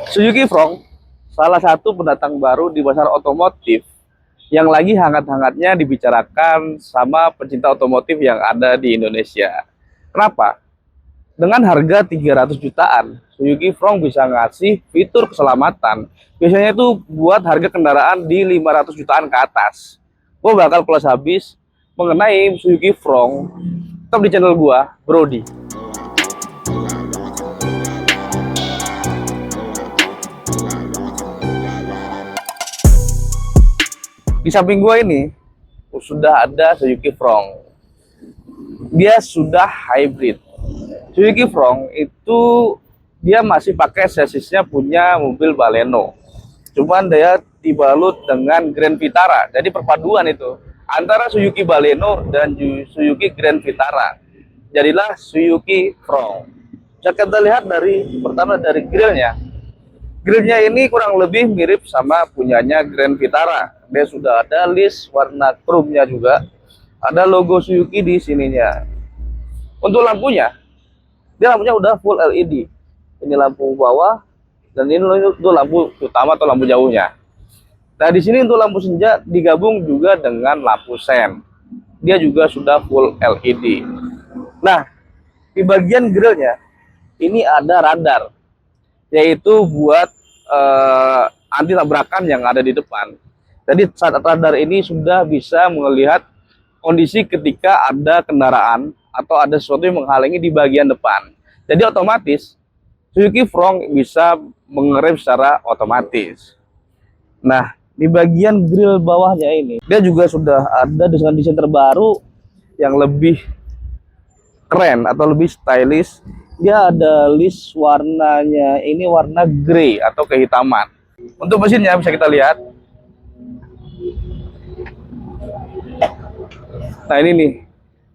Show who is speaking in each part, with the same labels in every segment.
Speaker 1: Suzuki Front, salah satu pendatang baru di pasar otomotif yang lagi hangat-hangatnya dibicarakan sama pecinta otomotif yang ada di Indonesia. Kenapa? Dengan harga 300 jutaan, Suzuki Front bisa ngasih fitur keselamatan. Biasanya itu buat harga kendaraan di 500 jutaan ke atas. Gue bakal kelas habis mengenai Suzuki Front. Tetap di channel gua, Brody. Di samping gua ini sudah ada Suzuki Front. Dia sudah hybrid. Suzuki Front itu dia masih pakai sasisnya punya mobil Baleno. Cuman dia dibalut dengan Grand Vitara. Jadi perpaduan itu antara Suzuki Baleno dan Suzuki Grand Vitara. Jadilah Suzuki Front. Bisa kita lihat pertama dari grillnya. Grillnya ini kurang lebih mirip sama punyanya Grand Vitara. Dia sudah ada list warna chrome-nya juga. Ada logo Suzuki di sininya. Untuk lampunya, dia lampunya udah full LED. Ini lampu bawah dan ini untuk lampu utama atau lampu jauhnya. Nah, di sini untuk lampu senja digabung juga dengan lampu sen. Dia juga sudah full LED. Nah, di bagian grillnya ini ada radar, yaitu buat anti tabrakan yang ada di depan. Jadi saat radar ini sudah bisa melihat kondisi ketika ada kendaraan atau ada sesuatu yang menghalangi di bagian depan. Jadi otomatis Suzuki Front bisa mengerem secara otomatis. Nah, di bagian grill bawahnya ini dia juga sudah ada dengan desain terbaru yang lebih keren atau lebih stylish. Dia ada list warnanya, ini warna grey atau kehitaman. Untuk mesinnya bisa kita lihat. Nah, ini nih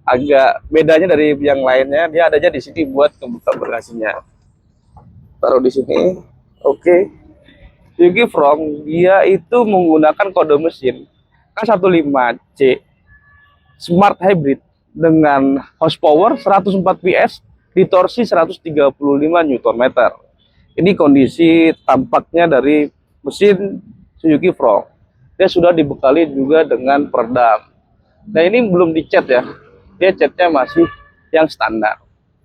Speaker 1: agak bedanya dari yang lainnya, dia adanya di sini buat membuka bagasinya. Taruh di sini. Oke. Suzuki Front dia itu menggunakan kode mesin K15C Smart Hybrid dengan horsepower 104 PS di torsi 135 Nm. Ini kondisi tampaknya dari mesin Suzuki Front. Dia sudah dibekali juga dengan peredam. Nah, ini belum dicat ya. Dia catnya masih yang standar.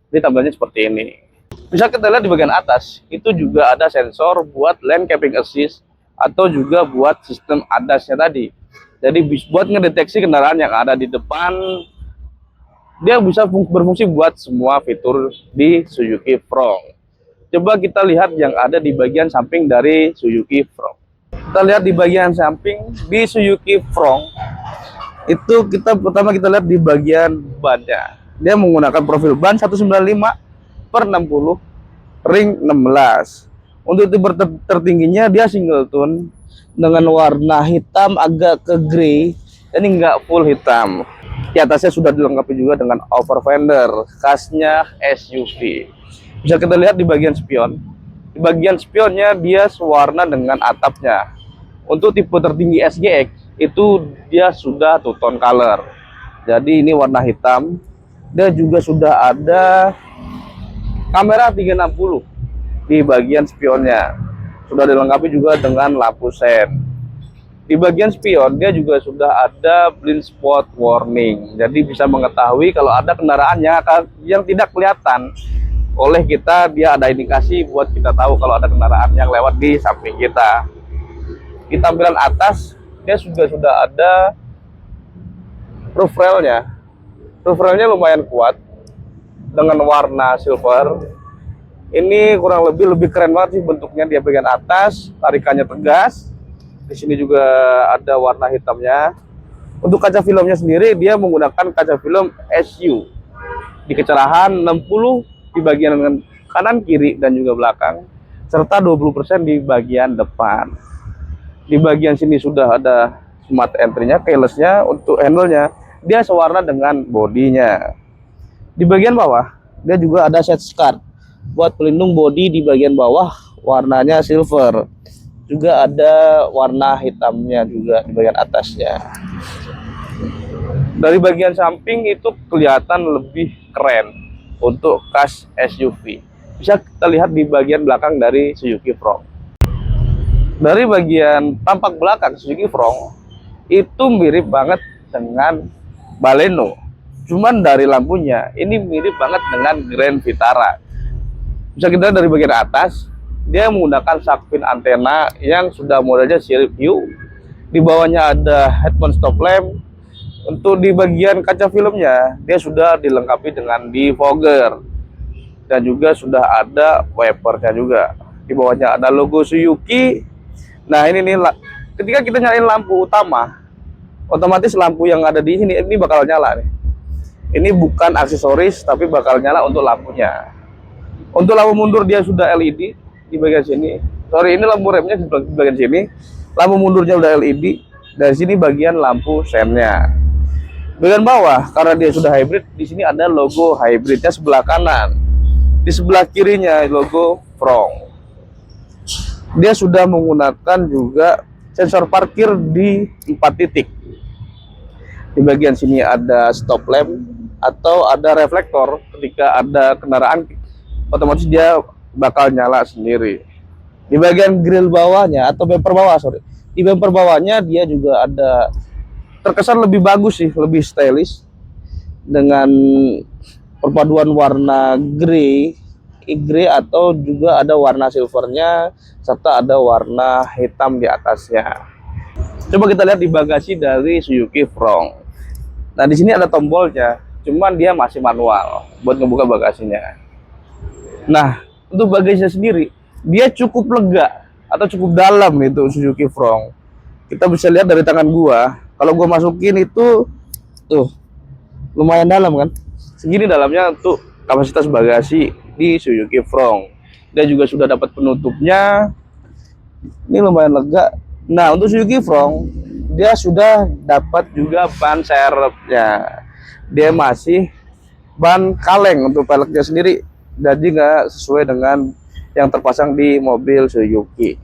Speaker 1: Jadi tampilannya seperti ini. Bisa kita lihat di bagian atas, itu juga ada sensor buat lane keeping assist atau juga buat sistem ADAS-nya tadi. Jadi buat ngedeteksi kendaraan yang ada di depan. Dia bisa berfungsi buat semua fitur di Suzuki Front. Coba kita lihat yang ada di bagian samping dari Suzuki Front. Kita lihat di bagian samping di Suzuki Front. Itu pertama kita lihat di bagian bannya. Dia menggunakan profil ban 195/60 ring 16. Untuk tipe tertingginya dia single tone dengan warna hitam agak ke grey. Ini enggak full hitam. Di atasnya sudah dilengkapi juga dengan over fender, khasnya SUV. Bisa kita lihat di bagian spion. Di bagian spionnya dia sewarna dengan atapnya. Untuk tipe tertinggi SGX itu dia sudah two tone color. Jadi ini warna hitam. Dia juga sudah ada kamera 360 di bagian spionnya. Sudah dilengkapi juga dengan lampu sen. Di bagian spion dia juga sudah ada blind spot warning. Jadi bisa mengetahui kalau ada kendaraan yang tidak kelihatan oleh kita, dia ada indikasi buat kita tahu kalau ada kendaraan yang lewat di samping kita. Di tampilan atas dia juga sudah ada roof railnya. Roof railnya lumayan kuat dengan warna silver. Ini kurang lebih keren banget sih bentuknya. Dia bagian atas tarikannya tegas. Di sini juga ada warna hitamnya. Untuk kaca filmnya sendiri dia menggunakan kaca film SU di kecerahan 60 di bagian kanan kiri dan juga belakang, serta 20% di bagian depan. Di bagian sini sudah ada smart entry-nya, keyless-nya. Untuk handle-nya dia sewarna dengan bodinya. Di bagian bawah dia juga ada set scar buat pelindung bodi. Di bagian bawah warnanya silver. Juga ada warna hitamnya juga di bagian atasnya. Dari bagian samping itu kelihatan lebih keren untuk khas SUV. Bisa kita lihat di bagian belakang dari Suzuki Front. Dari bagian tampak belakang Suzuki Front itu mirip banget dengan Baleno. Cuman dari lampunya ini mirip banget dengan Grand Vitara. Bisa kita dari bagian atas, dia menggunakan shark fin antena yang sudah modelnya series view. Di bawahnya ada head-mount stop lamp. Untuk di bagian kaca filmnya, dia sudah dilengkapi dengan defogger dan juga sudah ada wipernya juga. Di bawahnya ada logo Suzuki. Nah ini nih, ketika kita nyalain lampu utama, otomatis lampu yang ada di sini ini bakal nyala nih. Ini bukan aksesoris tapi bakal nyala untuk lampunya. Untuk lampu mundur dia sudah LED di bagian sini. Sorry, ini lampu remnya di bagian sini. Lampu mundurnya udah LED. Dari sini bagian lampu sennya. Bagian bawah karena dia sudah hybrid, di sini ada logo hybridnya sebelah kanan. Di sebelah kirinya logo Front. Dia sudah menggunakan juga sensor parkir di 4 titik. Di bagian sini ada stop lamp atau ada reflektor. Ketika ada kendaraan, otomatis dia bakal nyala sendiri. Di bagian grill bawahnya atau bumper bawah, sorry, di bumper bawahnya dia juga ada, terkesan lebih bagus sih, lebih stylish dengan perpaduan warna grey atau juga ada warna silvernya serta ada warna hitam di atasnya. Coba kita lihat di bagasi dari Suzuki Front. Nah di sini ada tombolnya, cuman dia masih manual buat ngebuka bagasinya. Nah untuk bagasinya sendiri dia cukup lega atau cukup dalam itu Suzuki Front. Kita bisa lihat dari tangan gua, kalau gua masukin itu tuh lumayan dalam kan, segini dalamnya untuk kapasitas bagasi di Suzuki Front. Dia juga sudah dapat penutupnya, ini lumayan lega. Nah untuk Suzuki Front dia sudah dapat juga ban serepnya, dia masih ban kaleng untuk peleknya sendiri, jadi nggak sesuai dengan yang terpasang di mobil Suzuki.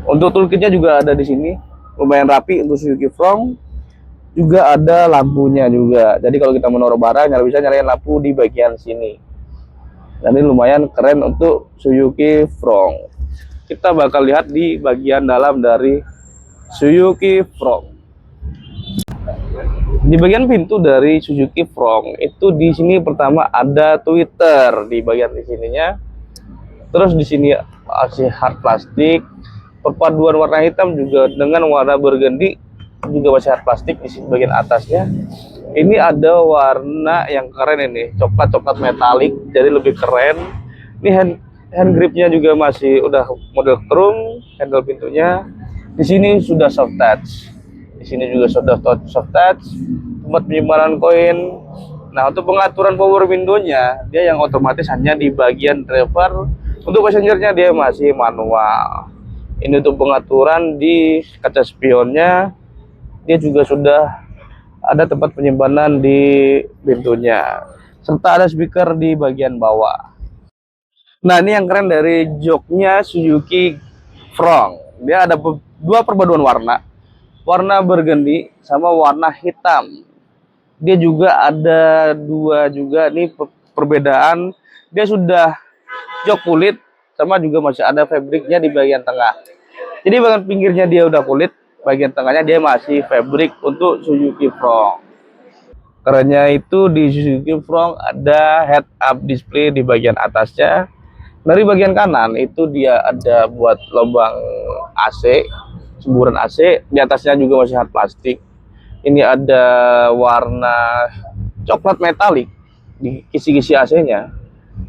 Speaker 1: Untuk toolkitnya juga ada di sini, lumayan rapi untuk Suzuki Front. Juga ada lampunya juga. Jadi kalau kita menaruh barang, bisa nyalain lampu di bagian sini. Dan ini lumayan keren untuk Suzuki Front. Kita bakal lihat di bagian dalam dari Suzuki Front. Di bagian pintu dari Suzuki Front itu di sini pertama ada Twitter di bagian di sininya. Terus di sini masih hard plastik. Perpaduan warna hitam juga dengan warna burgundy juga masih hard plastik di sini bagian atasnya. Ini ada warna yang keren ini, coklat metalik, jadi lebih keren. Ini hand gripnya juga masih udah model chrome, handle pintunya. Di sini sudah soft touch. Di sini juga sudah soft touch, tempat penyimpanan koin. Nah, untuk pengaturan power window-nya, dia yang otomatis hanya di bagian driver. Untuk passengernya dia masih manual. Ini untuk pengaturan di kaca spionnya, dia juga sudah ada tempat penyimpanan di pintunya, serta ada speaker di bagian bawah. Nah ini yang keren dari joknya Suzuki Front, dia ada dua perpaduan warna, warna burgundy sama warna hitam. Dia juga ada dua juga nih perbedaan, dia sudah jok kulit sama juga masih ada fabriknya di bagian tengah. Jadi bagian pinggirnya dia udah kulit, bagian tengahnya dia masih fabric untuk Suzuki Front. Kerennya itu di Suzuki Front ada head up display di bagian atasnya. Dari bagian kanan itu dia ada buat lubang AC, semburan AC. Di atasnya juga masih hard plastik. Ini ada warna coklat metalik di kisi-kisi AC-nya.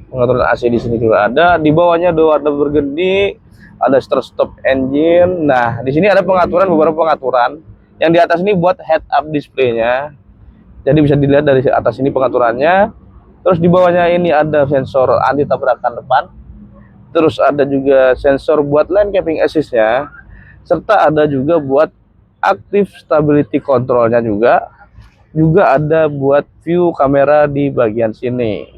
Speaker 1: Pengaturan AC di sini juga ada. Di bawahnya ada warna burgundy, ada start stop engine. Nah, di sini ada pengaturan, beberapa pengaturan. Yang di atas ini buat head up display-nya. Jadi bisa dilihat dari atas ini pengaturannya. Terus di bawahnya ini ada sensor anti tabrakan depan. Terus ada juga sensor buat lane keeping assist-nya. Serta ada juga buat active stability control-nya juga. Juga ada buat view kamera di bagian sini.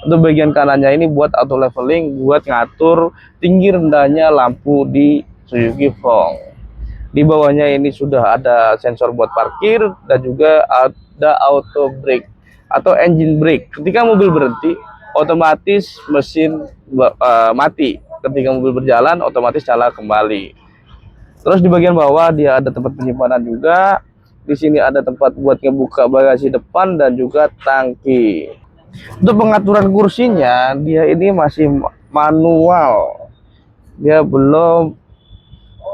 Speaker 1: Untuk bagian kanannya ini buat auto leveling, buat ngatur tinggi rendahnya lampu di Suzuki Front. Di bawahnya ini sudah ada sensor buat parkir dan juga ada auto brake atau engine brake. Ketika mobil berhenti, otomatis mesin mati. ketika mobil berjalan otomatis nyala kembali. Terus di bagian bawah dia ada tempat penyimpanan juga. Di sini ada tempat buat ngebuka bagasi depan dan juga tangki. Untuk pengaturan kursinya dia ini masih manual. Dia belum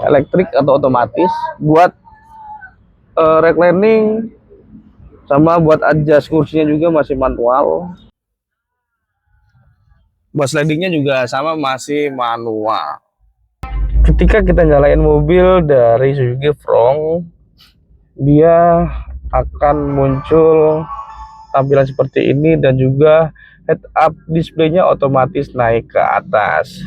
Speaker 1: elektrik atau otomatis. Buat reclining sama buat adjust kursinya juga masih manual. Buat slidingnya juga sama masih manual. Ketika kita nyalain mobil dari Suzuki Front, dia akan muncul tampilan seperti ini dan juga head up displaynya otomatis naik ke atas.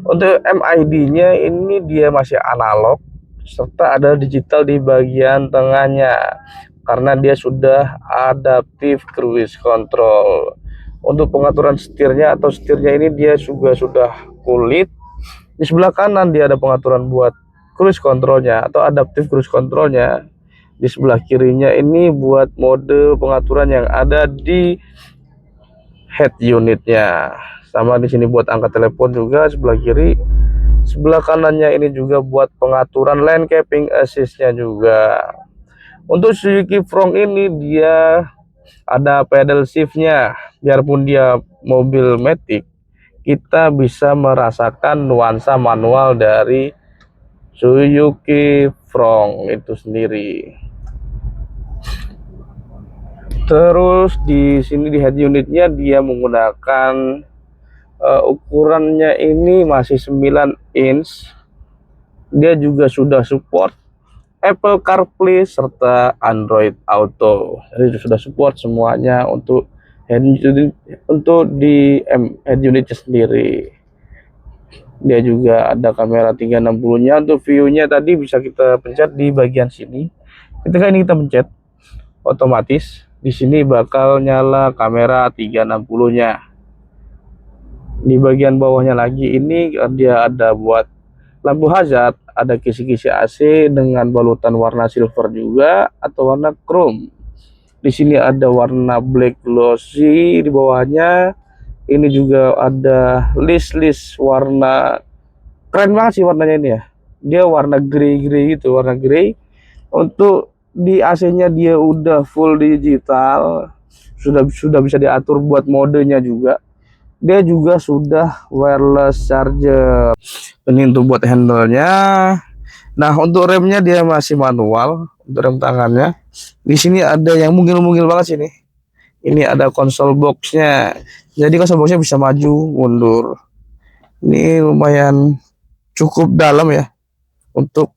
Speaker 1: Untuk MID-nya ini dia masih analog serta ada digital di bagian tengahnya karena dia sudah adaptive cruise control. Untuk pengaturan setirnya atau setirnya ini dia juga sudah kulit. Di sebelah kanan dia ada pengaturan buat cruise controlnya atau adaptive cruise controlnya. Di sebelah kirinya ini buat mode pengaturan yang ada di head unitnya. Sama di sini buat angkat telepon juga sebelah kiri. Sebelah kanannya ini juga buat pengaturan lane keeping assist-nya juga. Untuk Suzuki Front ini dia ada pedal shift-nya. Biarpun dia mobil matic, kita bisa merasakan nuansa manual dari Suzuki Front itu sendiri. Terus di sini di head unitnya dia menggunakan ukurannya ini masih 9 inch. Dia juga sudah support Apple CarPlay serta Android Auto. Jadi sudah support semuanya untuk head unit, untuk di head unitnya sendiri. Dia juga ada kamera 360-nya. Untuk view-nya tadi bisa kita pencet di bagian sini. Ketika ini kita pencet, otomatis di sini bakal nyala kamera 360-nya. Di bagian bawahnya lagi ini dia ada buat lampu hazard, ada kisi-kisi AC dengan balutan warna silver juga atau warna chrome. Di sini ada warna black glossy di bawahnya. Ini juga ada list warna, keren banget sih warnanya ini ya. Dia warna grey gitu, warna grey. Untuk di AC-nya dia udah full digital, sudah bisa diatur buat modenya juga. Dia juga sudah wireless charger. Ini untuk buat handle-nya. Nah, untuk remnya dia masih manual, untuk rem tangannya. Di sini ada yang mungil-mungil banget sini. Ini ada konsol box-nya. Jadi konsol box-nya bisa maju, mundur. Ini lumayan cukup dalam ya untuk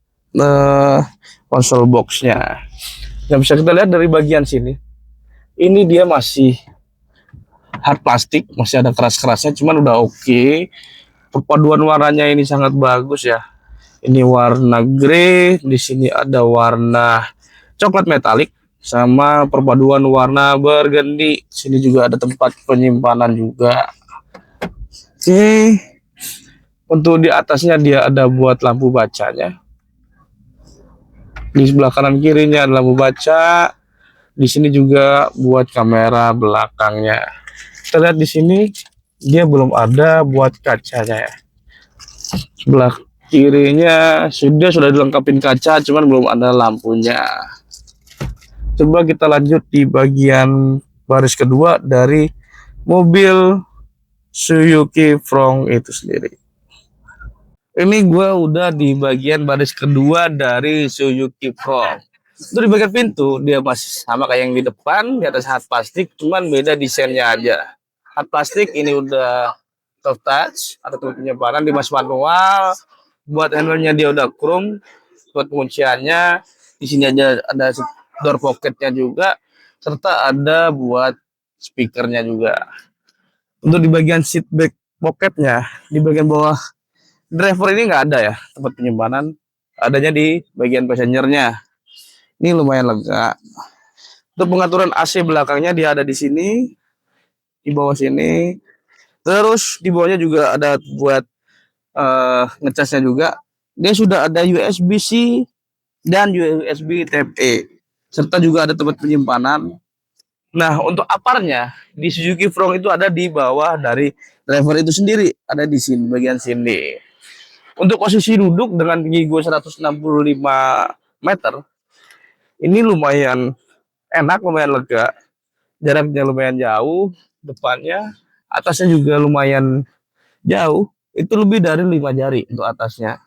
Speaker 1: konsol box-nya. Yang bisa kita lihat dari bagian sini. Ini dia masih hard plastik, masih ada keras-kerasnya, cuman udah oke. Perpaduan warnanya ini sangat bagus ya. Ini warna grey, di sini ada warna coklat metalik sama perpaduan warna burgundy. Sini juga ada tempat penyimpanan juga. Oke. Untuk di atasnya dia ada buat lampu bacanya. Di sebelah kanan kirinya ada lampu baca. Di sini juga buat kamera belakangnya. Kita lihat di sini dia belum ada buat kacanya ya. Sebelah kirinya sudah dilengkapin kaca, cuman belum ada lampunya. Coba kita lanjut di bagian baris kedua dari mobil Suzuki Front itu sendiri. Ini gue udah di bagian baris kedua dari Suzuki Front. Itu di bagian pintu dia masih sama kayak yang di depan, di atas hard plastik, cuman beda desainnya aja. Hard plastik ini udah soft touch, ada tempat penyimpanan di mas manual. Buat handle-nya dia udah chrome. Buat pengunciannya di sini aja ada door pocketnya juga, serta ada buat speakernya juga. Untuk di bagian seat back pocketnya, di bagian bawah driver ini nggak ada ya tempat penyimpanan, adanya di bagian passengernya. Ini lumayan lega. Untuk pengaturan AC belakangnya dia ada di sini, di bawah sini. Terus di bawahnya juga ada buat ngecasnya juga. Dia sudah ada USB-C dan USB Type E, serta juga ada tempat penyimpanan. Nah, untuk aparnya di Suzuki Front itu ada di bawah dari Driver itu sendiri ada di sini, bagian sini. Untuk posisi duduk dengan tinggi gue 165 meter, ini lumayan enak, lumayan lega. Jaraknya lumayan jauh, depannya, atasnya juga lumayan jauh. Itu lebih dari 5 jari untuk atasnya.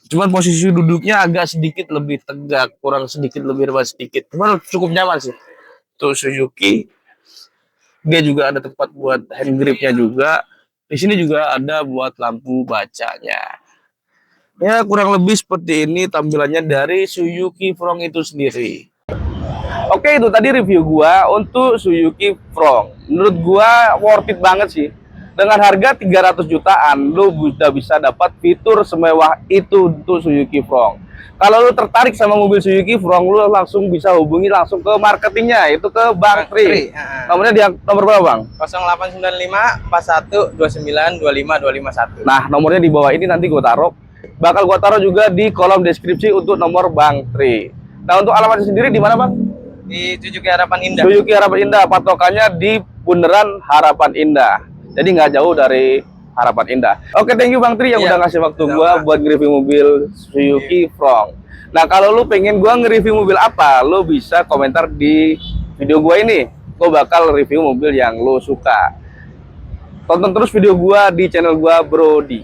Speaker 1: Cuman posisi duduknya agak sedikit lebih tegak, kurang sedikit lebih rebah sedikit. Cuman cukup nyaman sih. Tuh Suzuki, dia juga ada tempat buat hand gripnya juga. Di sini juga ada buat lampu bacanya. Ya kurang lebih seperti ini tampilannya dari Suzuki Front itu sendiri. Oke, itu tadi review gua untuk Suzuki Front. Menurut gua worth it banget sih. Dengan harga 300 jutaan, lu udah bisa dapat fitur semewah itu untuk Suzuki Front. Kalau lu tertarik sama mobil Suzuki Front, lu langsung bisa hubungi langsung ke marketingnya, itu ke Bang Tri. Nomornya dia nomor berapa, Bang?
Speaker 2: 0895 41 29 25 251.
Speaker 1: Nah, nomornya di bawah ini nanti gue taruh. Bakal gue taruh juga di kolom deskripsi untuk nomor Bang Tri. Nah, untuk alamatnya sendiri di mana, Bang?
Speaker 2: Di Suzuki Harapan Indah.
Speaker 1: Suzuki Harapan Indah, patokannya di Bundaran Harapan Indah. Jadi nggak jauh dari Harapan Indah. Oke, thank you Bang Tri yang udah ngasih waktu gua buat nge-review mobil Suzuki Front. Nah, kalau lu pengen gua nge-review mobil apa, lu bisa komentar di video gua ini. Gua bakal review mobil yang lu suka. Tonton terus video gua di channel gua Brody.